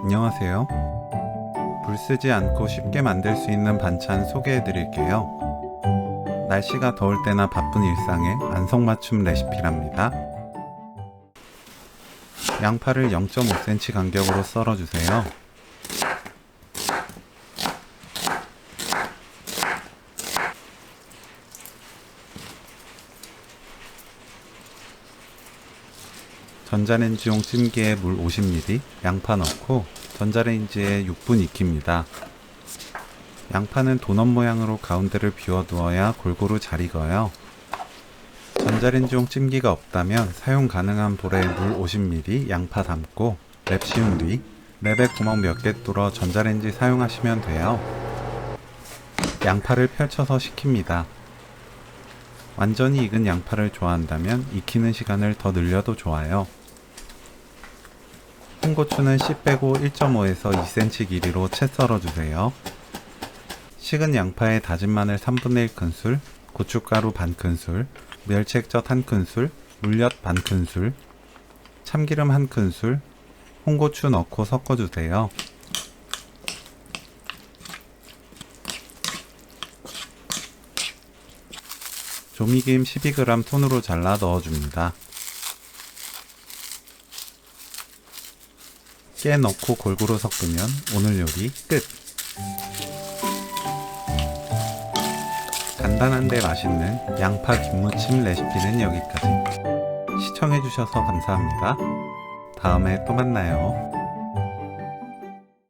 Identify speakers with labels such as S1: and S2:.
S1: 안녕하세요. 불 쓰지 않고 쉽게 만들 수 있는 반찬 소개해 드릴게요. 날씨가 더울 때나 바쁜 일상에 안성맞춤 레시피랍니다. 양파를 0.5cm 간격으로 썰어주세요. 전자레인지용 찜기에 물 50ml, 양파 넣고 전자레인지에 6분 익힙니다. 양파는 도넛 모양으로 가운데를 비워두어야 골고루 잘 익어요. 전자레인지용 찜기가 없다면 사용 가능한 볼에 물 50ml, 양파 담고 랩 씌운 뒤 랩에 구멍 몇 개 뚫어 전자레인지 사용하시면 돼요. 양파를 펼쳐서 식힙니다. 완전히 익은 양파를 좋아한다면 익히는 시간을 더 늘려도 좋아요. 홍고추는 씨 빼고 1.5에서 2cm 길이로 채 썰어주세요. 식은 양파에 다진 마늘 3분의 1큰술, 고춧가루 반큰술, 멸치액젓 1큰술, 물엿 반큰술, 참기름 1큰술, 홍고추 넣고 섞어주세요. 조미김 12g 손으로 잘라 넣어줍니다. 깨 넣고 골고루 섞으면 오늘 요리 끝! 간단한데 맛있는 양파 김무침 레시피는 여기까지. 시청해주셔서 감사합니다. 다음에 또 만나요.